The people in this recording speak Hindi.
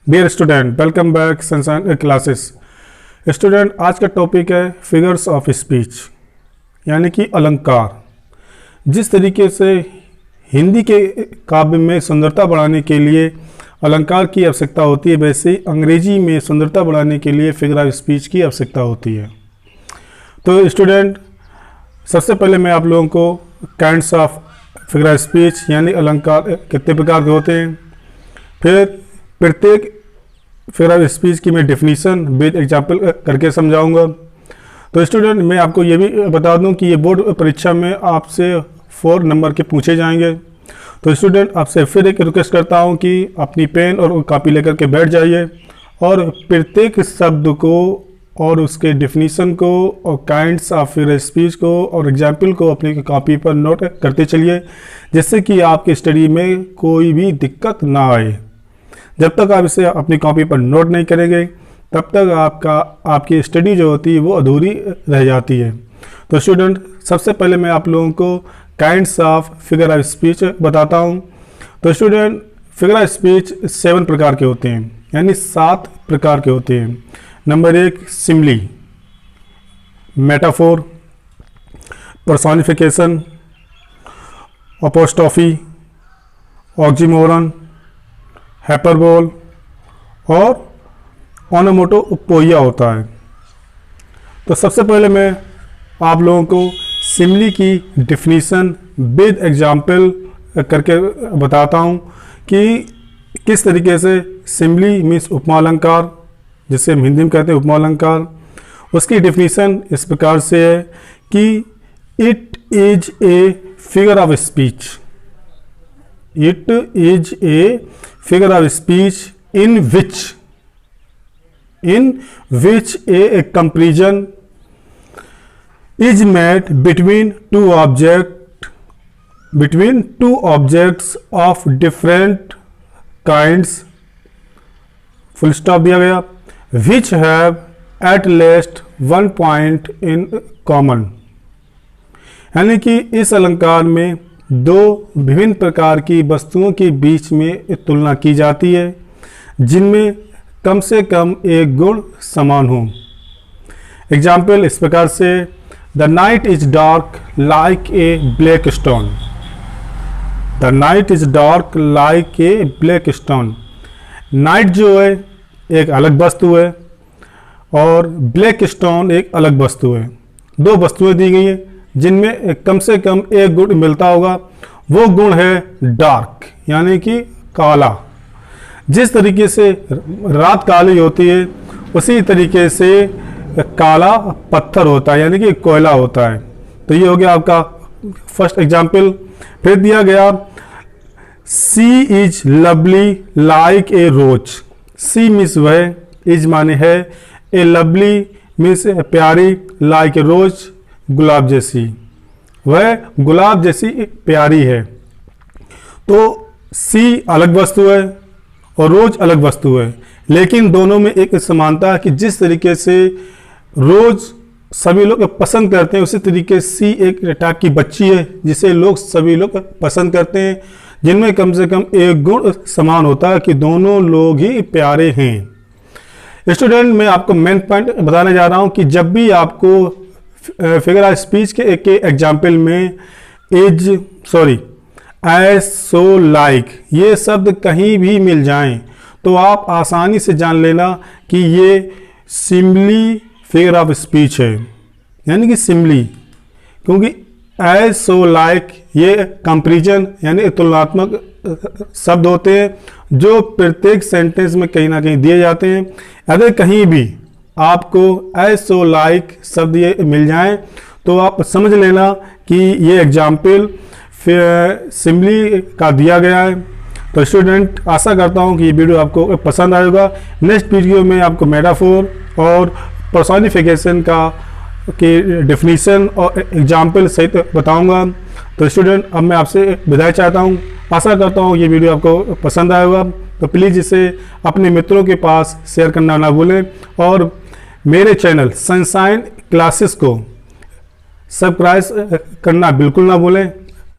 Dear student, welcome back Sunshine Classes. Student, आज का टॉपिक है फिगर्स ऑफ स्पीच यानी कि अलंकार। जिस तरीके से हिंदी के काव्य में सुंदरता बढ़ाने के लिए अलंकार की आवश्यकता होती है, वैसे ही अंग्रेजी में सुंदरता बढ़ाने के लिए फिगर ऑफ स्पीच की आवश्यकता होती है। तो स्टूडेंट, सबसे पहले मैं आप लोगों को kinds of figure of speech यानी अलंकार कितने प्रकार के होते हैं, फिर प्रत्येक फिगर ऑफ स्पीच की मैं डेफिनीशन विद एग्जाम्पल करके समझाऊंगा। तो स्टूडेंट, मैं आपको ये भी बता दूं कि ये बोर्ड परीक्षा में आपसे 4 नंबर के पूछे जाएंगे। तो स्टूडेंट, आपसे फिर एक रिक्वेस्ट करता हूं कि अपनी पेन और कॉपी लेकर के बैठ जाइए और प्रत्येक शब्द को और उसके डेफिनीशन को और काइंड्स ऑफ फिगर स्पीच को और एग्जाम्पल को अपनी कॉपी पर नोट करते चलिए, जिससे कि आपकी स्टडी में कोई भी दिक्कत ना आए। जब तक आप इसे अपनी कॉपी पर नोट नहीं करेंगे तब तक आपकी स्टडी जो होती है वो अधूरी रह जाती है। तो स्टूडेंट, सबसे पहले मैं आप लोगों को kinds of figure of speech बताता हूँ। तो स्टूडेंट, फिगर ऑफ स्पीच 7 प्रकार के होते हैं यानी 7 प्रकार के होते हैं। Number 1 simile, metaphor, personification, apostrophe, oxymoron, hyperbole और ओनोमोटोपोइया होता है। तो सबसे पहले मैं आप लोगों को सिमली की डेफिनीशन विद एग्जाम्पल करके बताता हूँ कि किस तरीके से सिमली मीन्स उपमा अलंकार, जिसे हम हिंदी में कहते हैं उपमा अलंकार। उसकी डेफिनीशन इस प्रकार से है कि it is a figure of speech, it is a figure of speech in which a comparison is made between two objects of different kinds, full stop दिया गया, which have at least one point in common। यानी कि इस अलंकार में 2 विभिन्न प्रकार की वस्तुओं के बीच में तुलना की जाती है जिनमें कम से कम एक गुण समान हो। एग्जाम्पल इस प्रकार से, the night is dark like a black stone, the night is dark like a black stone. Night जो है एक अलग वस्तु है और ब्लैक स्टोन एक अलग वस्तु है। 2 वस्तुएं दी गई हैं जिनमें कम से कम एक गुण मिलता होगा, वो गुण है डार्क यानी कि काला। जिस तरीके से रात काली होती है उसी तरीके से काला पत्थर होता है यानी कि कोयला होता है। तो ये हो गया आपका फर्स्ट एग्जाम्पल। फिर दिया गया, she is lovely like a rose. She means वह, इज माने है, ए लवली मीन्स प्यारी, लाइक ए रोज गुलाब जैसी, वह गुलाब जैसी प्यारी है। तो सी अलग वस्तु है और रोज अलग वस्तु है, लेकिन दोनों में एक समानता है कि जिस तरीके से रोज सभी लोग पसंद करते हैं उसी तरीके सी एक टाइप की बच्ची है जिसे लोग सभी लोग पसंद करते हैं, जिनमें कम से कम एक गुण समान होता है कि दोनों लोग ही प्यारे हैं। स्टूडेंट, मैं आपको मेन पॉइंट बताने जा रहा हूं कि जब भी आपको फिगर ऑफ स्पीच के एक एग्जाम्पल में एज, सो, लाइक ये शब्द कहीं भी मिल जाएं तो आप आसानी से जान लेना कि ये सिमली फिगर ऑफ स्पीच है यानी कि सिमली, क्योंकि एज, सो, लाइक ये कंपैरिजन यानी तुलनात्मक शब्द होते हैं जो प्रत्येक सेंटेंस में कहीं ना कहीं दिए जाते हैं। अगर कहीं भी आपको एज, सो, लाइक शब्द ये मिल जाएं तो आप समझ लेना कि ये एग्जाम्पल सिमली का दिया गया है। तो स्टूडेंट, आशा करता हूँ कि ये वीडियो आपको पसंद आएगा। नेक्स्ट वीडियो में आपको मेटाफोर और पर्सोनिफिकेशन की डेफिनीशन और एग्जाम्पल सहित बताऊँगा। तो स्टूडेंट, अब मैं आपसे विदाई चाहता हूँ। आशा करता हूँ ये वीडियो आपको पसंद आएगा, तो प्लीज़ इसे अपने मित्रों के पास शेयर करना ना भूलें और मेरे चैनल सनशाइन क्लासेस को सब्सक्राइब करना बिल्कुल ना भूलें।